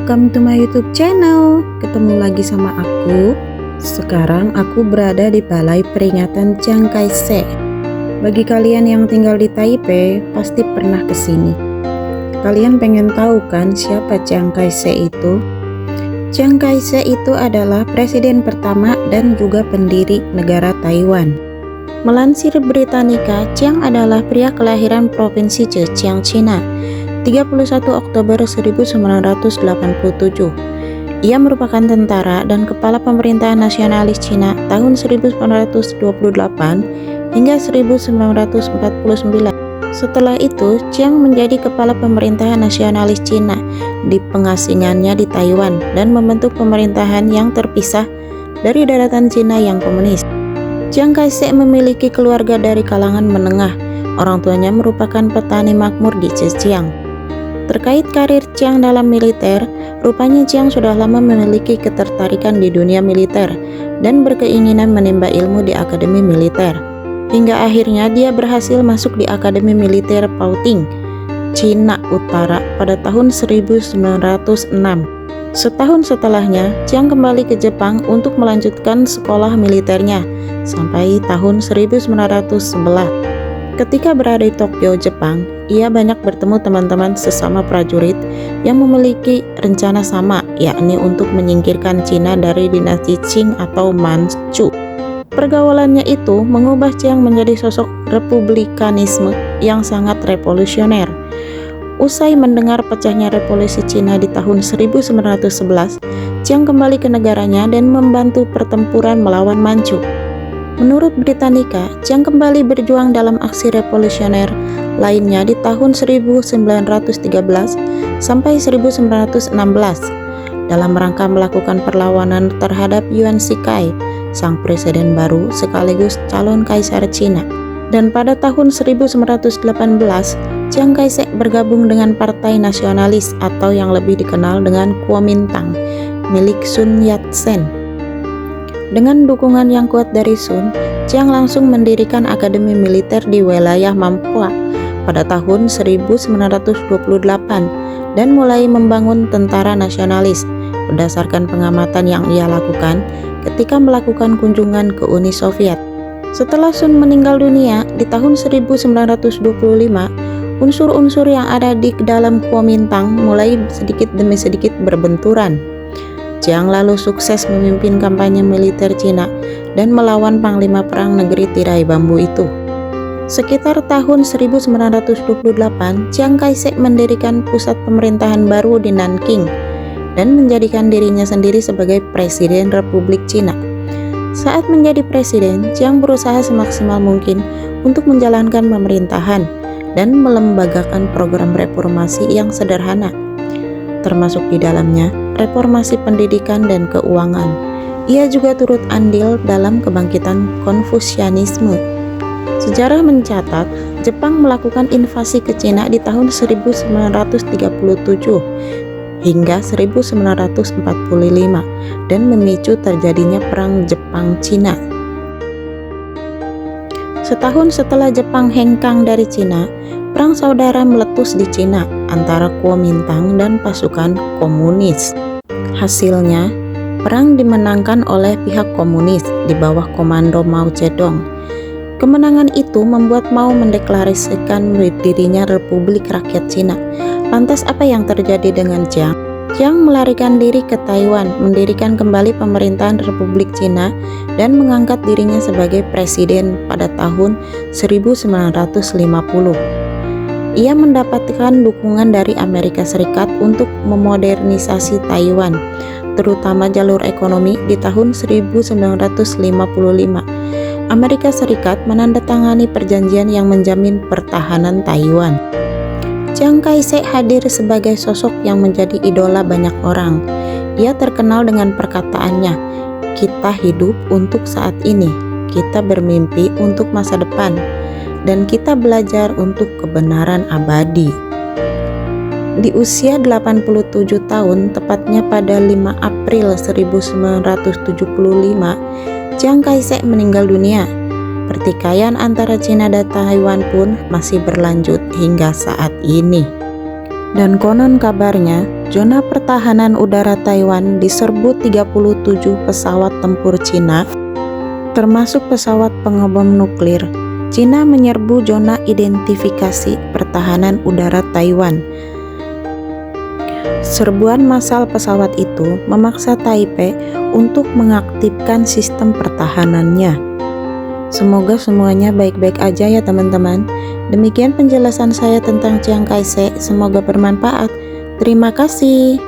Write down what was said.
Welcome to my YouTube channel. Ketemu lagi sama aku. Sekarang aku berada di Balai Peringatan Chiang Kai-shek. Bagi kalian yang tinggal di Taipei, pasti pernah kesini. Kalian pengen tahu kan siapa Chiang Kai-shek itu? Chiang Kai-shek itu adalah presiden pertama dan juga pendiri negara Taiwan. Melansir Britannica, Chiang adalah pria kelahiran Provinsi Zhejiang, Cina, 31 Oktober 1987. Ia merupakan tentara dan kepala pemerintahan nasionalis Cina tahun 1928 hingga 1949. Setelah itu, Chiang menjadi kepala pemerintahan nasionalis Cina di pengasingannya di Taiwan dan membentuk pemerintahan yang terpisah dari daratan Cina yang komunis. Chiang Kai-shek memiliki keluarga dari kalangan menengah. Orang tuanya merupakan petani makmur di Zhejiang. Terkait karir Chiang dalam militer, rupanya Chiang sudah lama memiliki ketertarikan di dunia militer dan berkeinginan menimba ilmu di akademi militer. Hingga akhirnya dia berhasil masuk di Akademi Militer Pauting, Cina Utara pada tahun 1906. Setahun setelahnya, Chiang kembali ke Jepang untuk melanjutkan sekolah militernya sampai tahun 1911. Ketika berada di Tokyo, Jepang, ia banyak bertemu teman-teman sesama prajurit yang memiliki rencana sama, yakni untuk menyingkirkan Cina dari dinasti Qing atau Manchu. Pergaulannya itu mengubah Chiang menjadi sosok republikanisme yang sangat revolusioner. Usai mendengar pecahnya revolusi Cina di tahun 1911, Chiang kembali ke negaranya dan membantu pertempuran melawan Manchu. Menurut Britannica, Chiang kembali berjuang dalam aksi revolusioner lainnya di tahun 1913 sampai 1916 dalam rangka melakukan perlawanan terhadap Yuan Shikai, sang presiden baru sekaligus calon kaisar Cina. Dan pada tahun 1918, Chiang Kai-shek bergabung dengan Partai Nasionalis atau yang lebih dikenal dengan Kuomintang milik Sun Yat-sen. Dengan dukungan yang kuat dari Sun, Chiang langsung mendirikan akademi militer di wilayah Mamphua pada tahun 1928 dan mulai membangun tentara nasionalis berdasarkan pengamatan yang ia lakukan ketika melakukan kunjungan ke Uni Soviet. Setelah Sun meninggal dunia di tahun 1925, unsur-unsur yang ada di dalam Kuomintang mulai sedikit demi sedikit berbenturan. Chiang lalu sukses memimpin kampanye militer Cina dan melawan panglima perang negeri tirai bambu itu. Sekitar tahun 1928, Chiang Kai-shek mendirikan pusat pemerintahan baru di Nanking dan menjadikan dirinya sendiri sebagai Presiden Republik Cina. Saat menjadi presiden, Chiang berusaha semaksimal mungkin untuk menjalankan pemerintahan dan melembagakan program reformasi yang sederhana, termasuk di dalamnya reformasi pendidikan dan keuangan. Ia juga turut andil dalam kebangkitan Konfusianisme. Sejarah mencatat, Jepang melakukan invasi ke Cina di tahun 1937 hingga 1945 dan memicu terjadinya Perang Jepang-Cina. Setahun setelah Jepang hengkang dari Cina, perang saudara meletus di Cina antara Kuomintang dan pasukan komunis. Hasilnya, perang dimenangkan oleh pihak komunis di bawah komando Mao Zedong. Kemenangan itu membuat Mao mendeklarasikan dirinya Republik Rakyat Cina. Lantas apa yang terjadi dengan Chiang? Chiang melarikan diri ke Taiwan, mendirikan kembali pemerintahan Republik Cina dan mengangkat dirinya sebagai presiden pada tahun 1950. Ia mendapatkan dukungan dari Amerika Serikat untuk memodernisasi Taiwan, terutama jalur ekonomi di tahun 1955. Amerika Serikat menandatangani perjanjian yang menjamin pertahanan Taiwan. Chiang Kai-shek hadir sebagai sosok yang menjadi idola banyak orang. Ia terkenal dengan perkataannya, kita hidup untuk saat ini, kita bermimpi untuk masa depan, dan kita belajar untuk kebenaran abadi. Di usia 87 tahun, tepatnya pada 5 April 1975, Chiang Kai-shek meninggal dunia. Pertikaian antara Cina dan Taiwan pun masih berlanjut hingga saat ini. Dan konon kabarnya, zona pertahanan udara Taiwan diserbu 37 pesawat tempur Cina, termasuk pesawat pengebom nuklir. Cina menyerbu zona identifikasi pertahanan udara Taiwan. Serbuan massal pesawat itu memaksa Taipei untuk mengaktifkan sistem pertahanannya. Semoga semuanya baik-baik aja ya teman-teman. Demikian penjelasan saya tentang Chiang Kai-shek, semoga bermanfaat. Terima kasih.